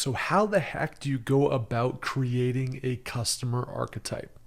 So how the heck do you go about creating a customer archetype?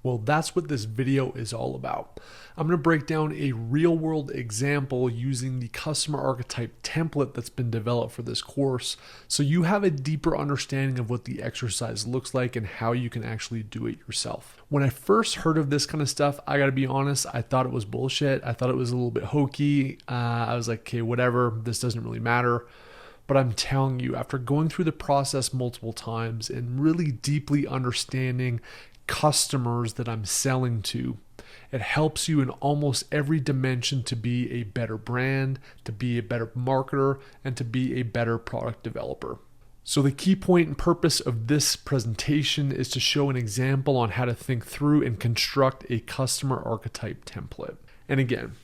Well, that's what this video is all about. I'm going to break down a real world example using the customer archetype template that's been developed for this course, so you have a deeper understanding of what the exercise looks like and how you can actually do it yourself. When I first heard of this kind of stuff, I got to be honest, I thought it was bullshit. I thought it was a little bit hokey. I was like, okay, whatever, this doesn't really matter. But I'm telling you, after going through the process multiple times and really deeply understanding customers that I'm selling to, it helps you in almost every dimension to be a better brand, to be a better marketer, and to be a better product developer. So the key point and purpose of this presentation is to show an example on how to think through and construct a customer archetype template. And again,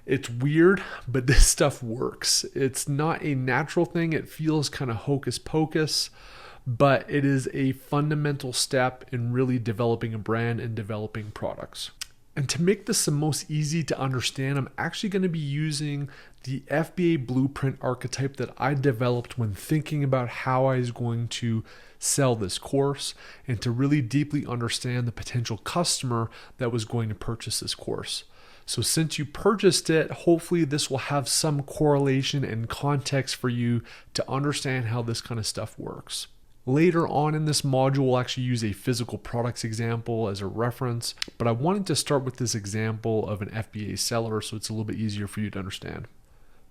it's weird, but this stuff works. It's not a natural thing. It feels kind of hocus pocus, but it is a fundamental step in really developing a brand and developing products. And to make this the most easy to understand, I'm actually going to be using the FBA Blueprint archetype that I developed when thinking about how I was going to sell this course and to really deeply understand the potential customer that was going to purchase this course. So since you purchased it, hopefully this will have some correlation and context for you to understand how this kind of stuff works. Later on in this module, we'll actually use a physical products example as a reference, but I wanted to start with this example of an FBA seller so it's a little bit easier for you to understand.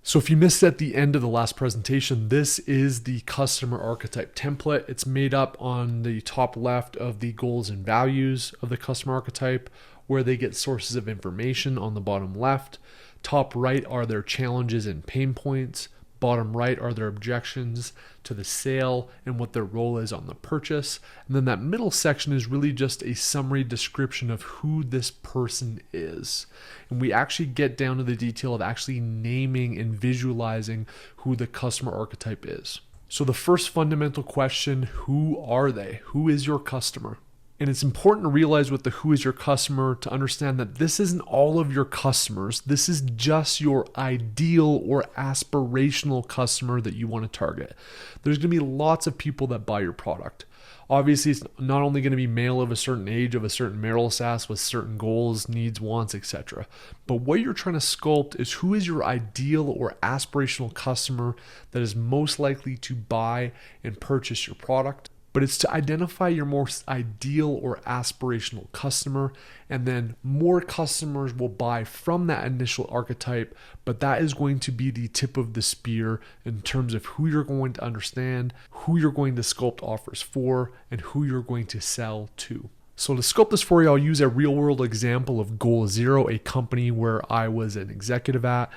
So if you missed at the end of the last presentation, this is the customer archetype template. It's made up on the top left of the goals and values of the customer archetype, where they get sources of information on the bottom left. Top right are their challenges and pain points. Bottom right are their objections to the sale and what their role is on the purchase. And then that middle section is really just a summary description of who this person is. And we actually get down to the detail of actually naming and visualizing who the customer archetype is. So the first fundamental question, who are they? Who is your customer? And it's important to realize with the who is your customer to understand that this isn't all of your customers. This is just your ideal or aspirational customer that you want to target. There's going to be lots of people that buy your product. Obviously, it's not only going to be male of a certain age, of a certain marital status with certain goals, needs, wants, etc. But what you're trying to sculpt is who is your ideal or aspirational customer that is most likely to buy and purchase your product. But it's to identify your most ideal or aspirational customer, and then more customers will buy from that initial archetype, but that is going to be the tip of the spear in terms of who you're going to understand, who you're going to sculpt offers for, and who you're going to sell to. So to sculpt this for you, I'll use a real world example of Goal Zero, a company where I was an executive at.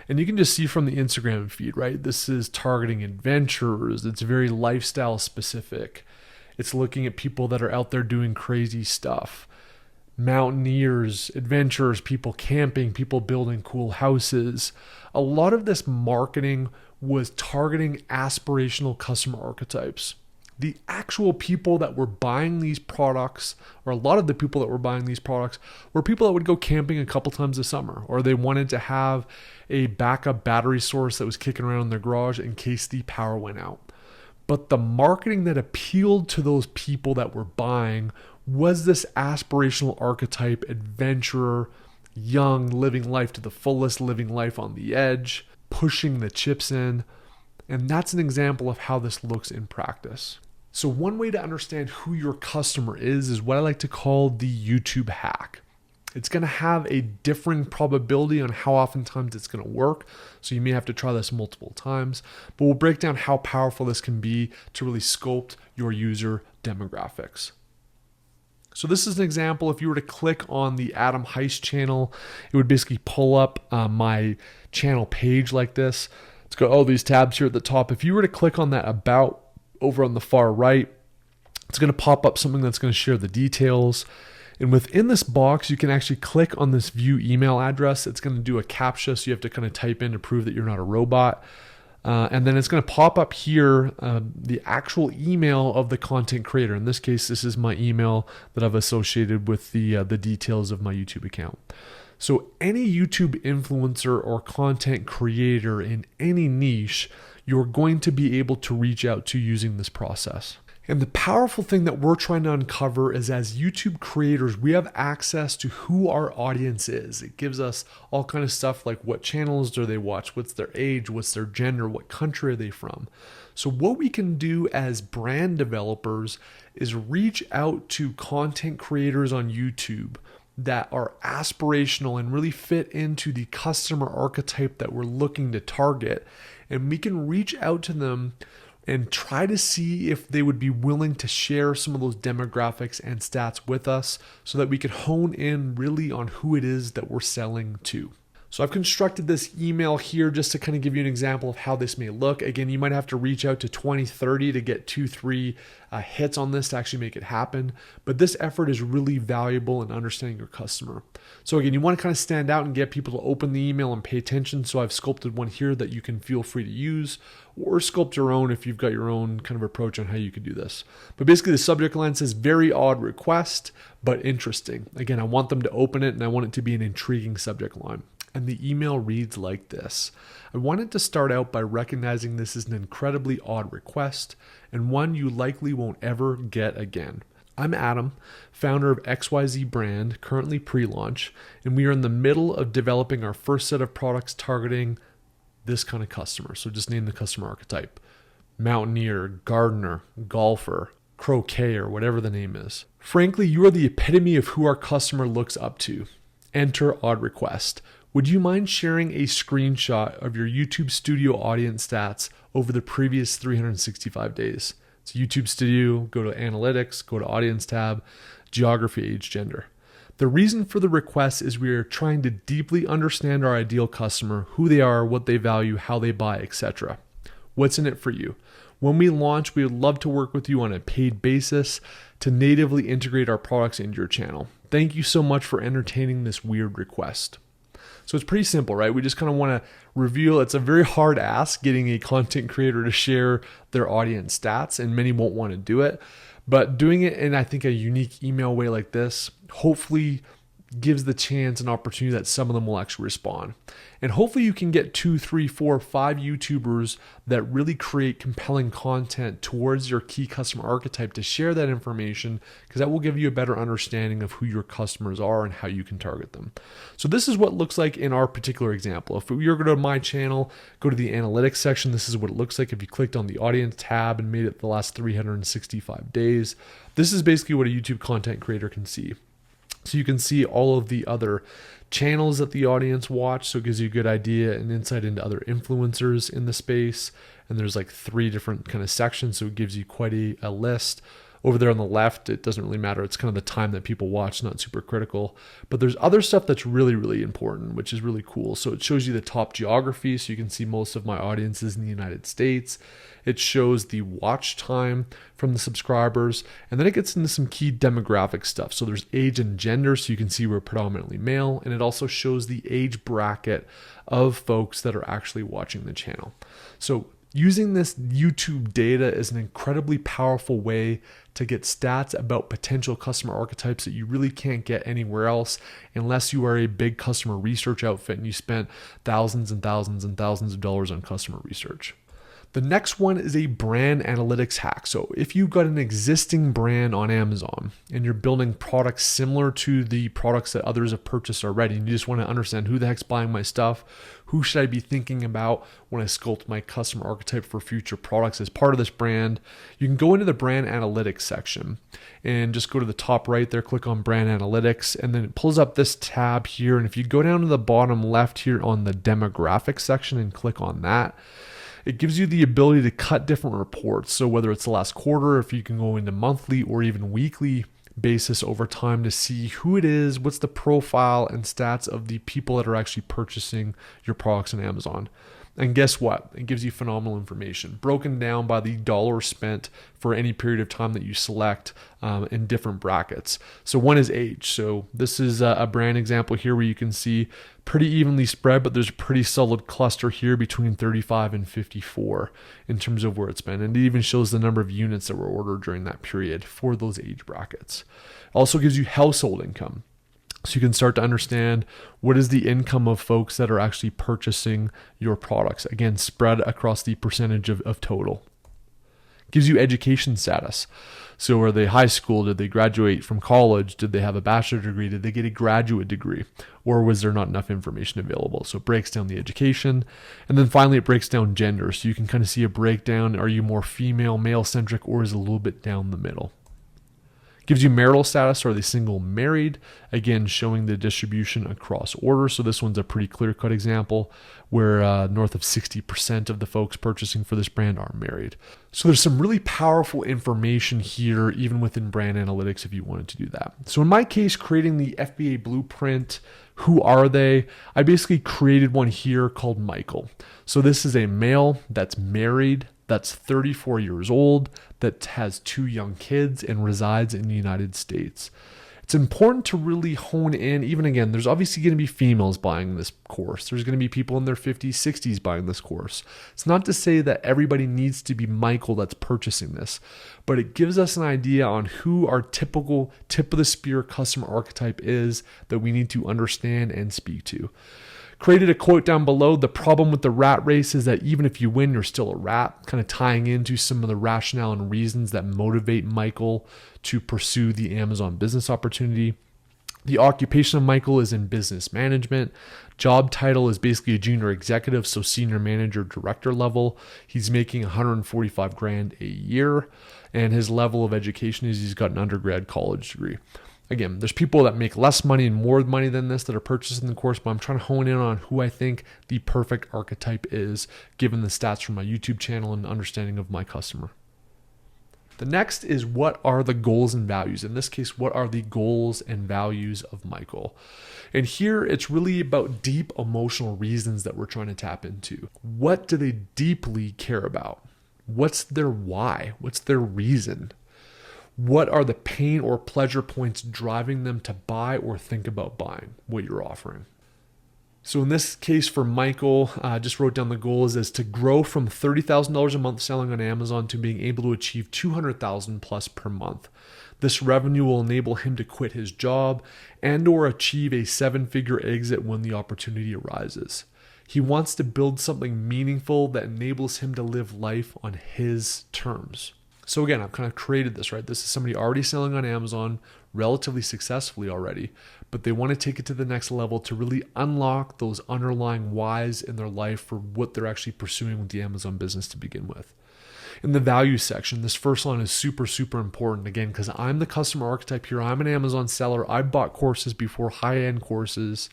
And you can just see from the Instagram feed, right? This is targeting adventurers. It's very lifestyle specific. It's looking at people that are out there doing crazy stuff. Mountaineers, adventurers, people camping, people building cool houses. A lot of this marketing was targeting aspirational customer archetypes. The actual people that were buying these products, or a lot of the people that were buying these products, were people that would go camping a couple times a summer, or they wanted to have a backup battery source that was kicking around in their garage in case the power went out. But the marketing that appealed to those people that were buying was this aspirational archetype, adventurer, young, living life to the fullest, living life on the edge, pushing the chips in. And that's an example of how this looks in practice. So one way to understand who your customer is what I like to call the YouTube hack. It's going to have a differing probability on how oftentimes it's going to work. So you may have to try this multiple times, but we'll break down how powerful this can be to really sculpt your user demographics. So this is an example. If you were to click on the Adam Heist channel, it would basically pull up my channel page like this. It's got all these tabs here at the top. If you were to click on that about over on the far right, it's going to pop up something that's going to share the details. And within this box, you can actually click on this view email address. It's going to do a CAPTCHA, so you have to kind of type in to prove that you're not a robot. And then it's going to pop up here the actual email of the content creator. In this case, this is my email that I've associated with the details of my YouTube account. So any YouTube influencer or content creator in any niche, you're going to be able to reach out to using this process. And the powerful thing that we're trying to uncover is, as YouTube creators, we have access to who our audience is. It gives us all kind of stuff like what channels do they watch, what's their age, what's their gender, what country are they from. So what we can do as brand developers is reach out to content creators on YouTube that are aspirational and really fit into the customer archetype that we're looking to target. And we can reach out to them and try to see if they would be willing to share some of those demographics and stats with us so that we could hone in really on who it is that we're selling to. So I've constructed this email here just to kind of give you an example of how this may look. Again, you might have to reach out to 20, 30 to get 2-3 hits on this to actually make it happen. But this effort is really valuable in understanding your customer. So again, you want to kind of stand out and get people to open the email and pay attention. So I've sculpted one here that you can feel free to use, or sculpt your own if you've got your own kind of approach on how you could do this. But basically the subject line says very odd request, but interesting. Again, I want them to open it and I want it to be an intriguing subject line. And the email reads like this. I wanted to start out by recognizing this is an incredibly odd request and one you likely won't ever get again. I'm Adam, founder of XYZ brand, currently pre-launch, and we are in the middle of developing our first set of products targeting this kind of customer. So just name the customer archetype. Mountaineer, gardener, golfer, croquet, or whatever the name is. Frankly, you are the epitome of who our customer looks up to. Enter odd request. Would you mind sharing a screenshot of your YouTube Studio audience stats over the previous 365 days? So YouTube Studio, go to Analytics, go to Audience tab, Geography, Age, Gender. The reason for the request is we are trying to deeply understand our ideal customer, who they are, what they value, how they buy, etc. What's in it for you? When we launch, we would love to work with you on a paid basis to natively integrate our products into your channel. Thank you so much for entertaining this weird request. So it's pretty simple, right? We just kind of want to reveal, it's a very hard ask getting a content creator to share their audience stats, and many won't want to do it. But doing it in, I think, a unique email way like this, hopefully gives the chance and opportunity that some of them will actually respond. And hopefully you can get 2, 3, 4, 5 YouTubers that really create compelling content towards your key customer archetype to share that information, because that will give you a better understanding of who your customers are and how you can target them. So this is what it looks like in our particular example. If you're going to my channel, go to the analytics section, this is what it looks like if you clicked on the audience tab and made it the last 365 days. This is basically what a YouTube content creator can see. So you can see all of the other channels that the audience watch. So it gives you a good idea and insight into other influencers in the space. And there's like 3 different kind of sections. So it gives you quite a list. Over there on the left, it doesn't really matter. It's kind of the time that people watch, not super critical. But there's other stuff that's really, really important, which is really cool. So it shows you the top geography. So you can see most of my audiences in the United States. It shows the watch time from the subscribers. And then it gets into some key demographic stuff. So there's age and gender. So you can see we're predominantly male. And it also shows the age bracket of folks that are actually watching the channel. So using this YouTube data is an incredibly powerful way to get stats about potential customer archetypes that you really can't get anywhere else unless you are a big customer research outfit and you spent thousands and thousands and thousands of dollars on customer research. The next one is a brand analytics hack. So if you've got an existing brand on Amazon and you're building products similar to the products that others have purchased already, and you just want to understand who the heck's buying my stuff, who should I be thinking about when I sculpt my customer archetype for future products as part of this brand, you can go into the brand analytics section and just go to the top right there, click on brand analytics, and then it pulls up this tab here. And if you go down to the bottom left here on the demographics section and click on that, it gives you the ability to cut different reports. So whether it's the last quarter, if you can go into monthly or even weekly basis over time to see who it is, what's the profile and stats of the people that are actually purchasing your products on Amazon. And guess what? It gives you phenomenal information broken down by the dollar spent for any period of time that you select in different brackets. So one is age. So this is a brand example here where you can see pretty evenly spread, but there's a pretty solid cluster here between 35 and 54 in terms of where it's been. And it even shows the number of units that were ordered during that period for those age brackets. Also gives you household income. So you can start to understand what is the income of folks that are actually purchasing your products. Again, spread across the percentage of total. Gives you education status. So are they high school? Did they graduate from college? Did they have a bachelor's degree? Did they get a graduate degree? Or was there not enough information available? So it breaks down the education. And then finally, it breaks down gender. So you can kind of see a breakdown. Are you more female, male-centric, or is it a little bit down the middle? Gives you marital status. Are they single, married? Again, showing the distribution across orders. So this one's a pretty clear-cut example where north of 60% of the folks purchasing for this brand are married. So there's some really powerful information here, even within brand analytics, if you wanted to do that. So in my case, creating the FBA Blueprint, who are they? I basically created one here called Michael. So this is a male that's married, that's 34 years old, that has 2 young kids and resides in the United States. It's important to really hone in, even again, there's obviously going to be females buying this course. There's going to be people in their 50s, 60s buying this course. It's not to say that everybody needs to be Michael that's purchasing this, but it gives us an idea on who our typical tip of the spear customer archetype is that we need to understand and speak to. Created a quote down below. The problem with the rat race is that even if you win, you're still a rat, kind of tying into some of the rationale and reasons that motivate Michael to pursue the Amazon business opportunity. The occupation of Michael is in business management. Job title is basically a junior executive, so senior manager, director level. He's making $145,000 a year, and his level of education is he's got an undergrad college degree. Again, there's people that make less money and more money than this that are purchasing the course, but I'm trying to hone in on who I think the perfect archetype is, given the stats from my YouTube channel and understanding of my customer. The next is, what are the goals and values? In this case, what are the goals and values of Michael? And here it's really about deep emotional reasons that we're trying to tap into. What do they deeply care about? What's their why? What's their reason? What are the pain or pleasure points driving them to buy or think about buying what you're offering? So in this case for Michael, I just wrote down the goals as to grow from $30,000 a month selling on Amazon to being able to achieve $200,000 plus per month. This revenue will enable him to quit his job and or achieve a 7-figure exit when the opportunity arises. He wants to build something meaningful that enables him to live life on his terms. So again, I've kind of created this, right? This is somebody already selling on Amazon relatively successfully already, but they want to take it to the next level to really unlock those underlying whys in their life for what they're actually pursuing with the Amazon business to begin with. In the value section, this first line is super, super important, again, because I'm the customer archetype here. I'm an Amazon seller. I've bought courses before, high-end courses.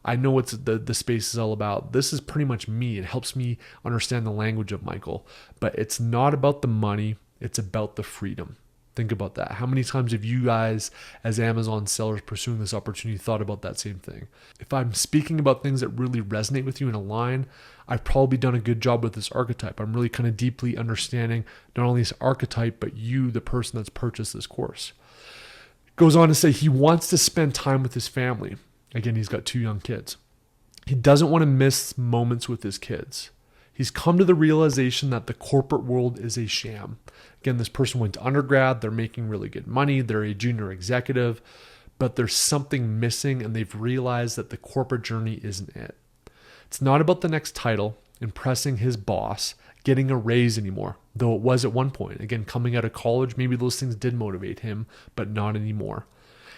I know what the space is all about. This is pretty much me. It helps me understand the language of Michael, but it's not about the money. It's about the freedom. Think about that. How many times have you guys, as Amazon sellers pursuing this opportunity, thought about that same thing? If I'm speaking about things that really resonate with you and align, I've probably done a good job with this archetype. I'm really kind of deeply understanding not only this archetype, but you, the person that's purchased this course. Goes on to say he wants to spend time with his family. Again, he's got 2 young kids. He doesn't want to miss moments with his kids. He's come to the realization that the corporate world is a sham. Again, this person went to undergrad, they're making really good money, they're a junior executive, but there's something missing and they've realized that the corporate journey isn't it. It's not about the next title, impressing his boss, getting a raise anymore, though it was at one point. Again, coming out of college, maybe those things did motivate him, but not anymore.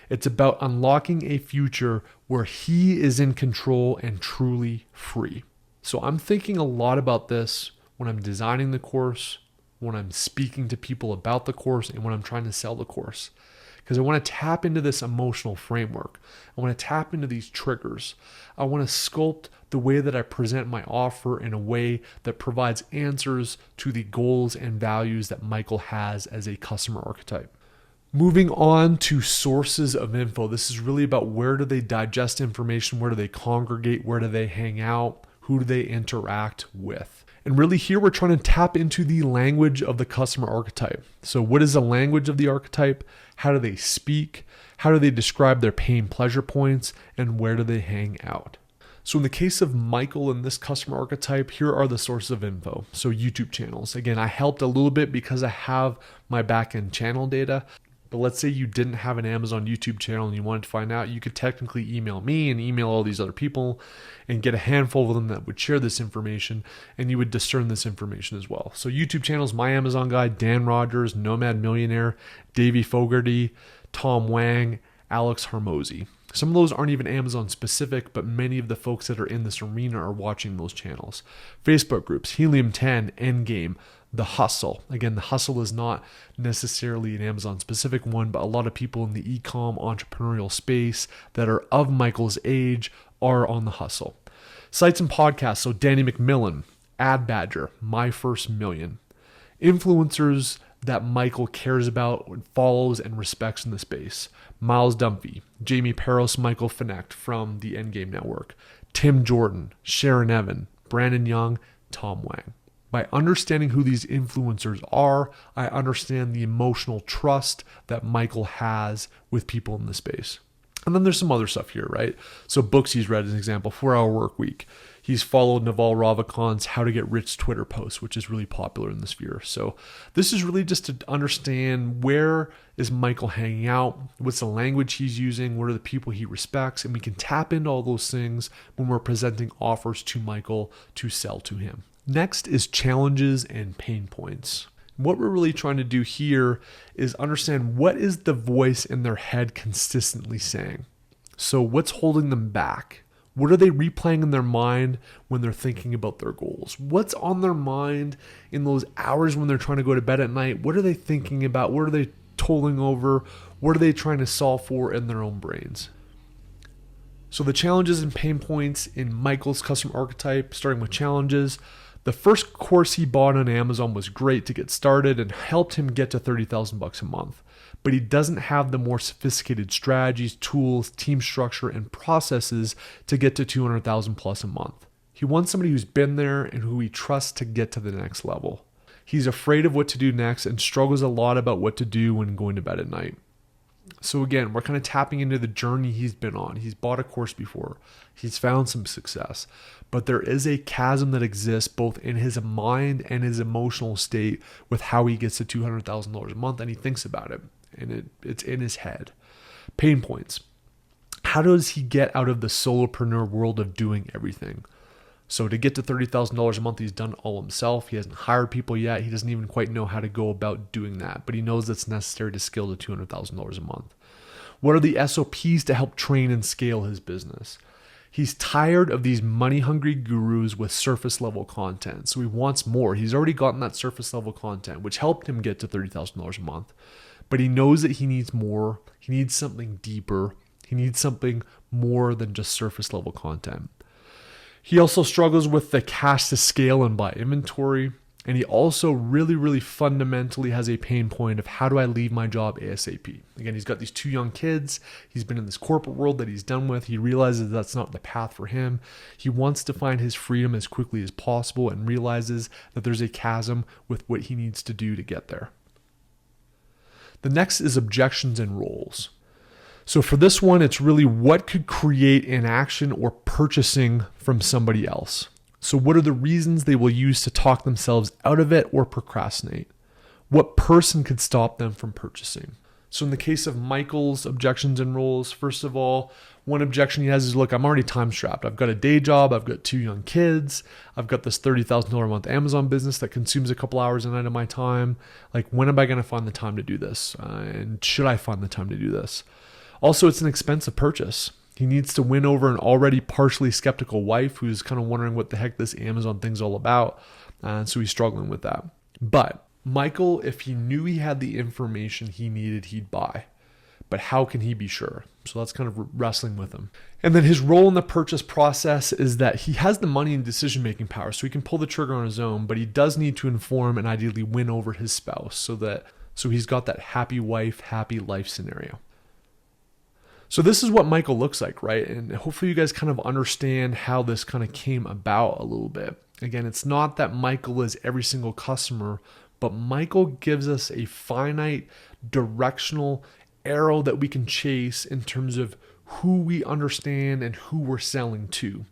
It's about unlocking a future where he is in control and truly free. So I'm thinking a lot about this when I'm designing the course, when I'm speaking to people about the course, and when I'm trying to sell the course. Because I want to tap into this emotional framework. I want to tap into these triggers. I want to sculpt the way that I present my offer in a way that provides answers to the goals and values that Michael has as a customer archetype. Moving on to sources of info. This is really about where do they digest information, where do they congregate, where do they hang out, who do they interact with? And really here we're trying to tap into the language of the customer archetype. So what is the language of the archetype? How do they speak? How do they describe their pain pleasure points? And where do they hang out? So in the case of Michael and this customer archetype, here are the sources of info. So YouTube channels. Again, I helped a little bit because I have my backend channel data. But let's say you didn't have an Amazon YouTube channel and you wanted to find out, you could technically email me and email all these other people and get a handful of them that would share this information, and you would discern this information as well. So YouTube channels, My Amazon Guy, Dan Rogers, Nomad Millionaire, Davey Fogarty, Tom Wang, Alex Hormozy. Some of those aren't even Amazon specific, but many of the folks that are in this arena are watching those channels. Facebook groups, Helium 10, Endgame, The Hustle. Again, The Hustle is not necessarily an Amazon specific one, but a lot of people in the e-com entrepreneurial space that are of Michael's age are on The Hustle. Sites and podcasts, so Danny McMillan, Ad Badger, My First Million. Influencers that Michael cares about, follows, and respects in the space. Miles Dunphy, Jamie Peros, Michael Finect from the Endgame Network, Tim Jordan, Sharon Evan, Brandon Young, Tom Wang. By understanding who these influencers are, I understand the emotional trust that Michael has with people in the space. And then there's some other stuff here, right? So books he's read as an example, 4-Hour Work Week. He's followed Naval Ravikant's How to Get Rich Twitter post, which is really popular in the sphere. So this is really just to understand, where is Michael hanging out? What's the language he's using? What are the people he respects? And we can tap into all those things when we're presenting offers to Michael to sell to him. Next is challenges and pain points. What we're really trying to do here is understand, what is the voice in their head consistently saying? So what's holding them back? What are they replaying in their mind when they're thinking about their goals? What's on their mind in those hours when they're trying to go to bed at night? What are they thinking about? What are they tolling over? What are they trying to solve for in their own brains? So the challenges and pain points in Michael's custom archetype, starting with challenges. The first course he bought on Amazon was great to get started and helped him get to $30,000 a month. But he doesn't have the more sophisticated strategies, tools, team structure, and processes to get to $200,000 plus a month. He wants somebody who's been there and who he trusts to get to the next level. He's afraid of what to do next and struggles a lot about what to do when going to bed at night. So again, we're kind of tapping into the journey he's been on. He's bought a course before. He's found some success. But there is a chasm that exists both in his mind and his emotional state with how he gets to $200,000 a month, and he thinks about it. And it's in his head. Pain points. How does he get out of the solopreneur world of doing everything? So to get to $30,000 a month, he's done all himself. He hasn't hired people yet. He doesn't even quite know how to go about doing that, but he knows it's necessary to scale to $200,000 a month. What are the SOPs to help train and scale his business? He's tired of these money-hungry gurus with surface-level content, so he wants more. He's already gotten that surface-level content, which helped him get to $30,000 a month. But he knows that he needs more. He needs something deeper. He needs something more than just surface level content. He also struggles with the cash to scale and buy inventory. And he also really fundamentally has a pain point of, how do I leave my job ASAP? Again, he's got these 2 young kids. He's been in this corporate world that he's done with. He realizes that's not the path for him. He wants to find his freedom as quickly as possible and realizes that there's a chasm with what he needs to do to get there. The next is objections and roles. So for this one, it's really what could create inaction or purchasing from somebody else. So what are the reasons they will use to talk themselves out of it or procrastinate? What person could stop them from purchasing? So in the case of Michael's objections and roles, first of all, one objection he has is, look, I'm already time strapped. I've got a day job. I've got 2 young kids. I've got this $30,000 a month Amazon business that consumes a couple hours a night of my time. Like, when am I going to find the time to do this? And should I find the time to do this? Also, it's an expensive purchase. He needs to win over an already partially skeptical wife who's kind of wondering what the heck this Amazon thing's all about. And so he's struggling with that. But Michael, if he knew he had the information he needed, he'd buy. But how can he be sure? So that's kind of wrestling with him. And then his role in the purchase process is that he has the money and decision-making power, so he can pull the trigger on his own, but he does need to inform and ideally win over his spouse so he's got that happy wife, happy life scenario. So this is what Michael looks like, right? And hopefully you guys kind of understand how this kind of came about a little bit. Again, it's not that Michael is every single customer, but Michael gives us a finite directional arrow that we can chase in terms of who we understand and who we're selling to.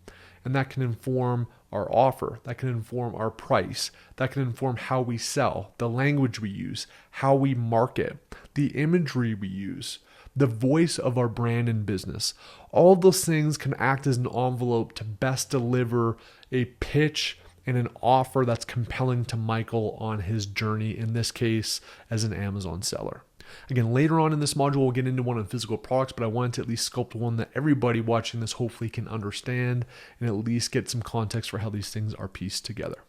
And that can inform our offer, that can inform our price, that can inform how we sell, the language we use, how we market, the imagery we use, the voice of our brand and business. All of those things can act as an envelope to best deliver a pitch and an offer that's compelling to Michael on his journey, in this case, as an Amazon seller. Again, later on in this module, we'll get into one on physical products, but I wanted to at least sculpt one that everybody watching this hopefully can understand and at least get some context for how these things are pieced together.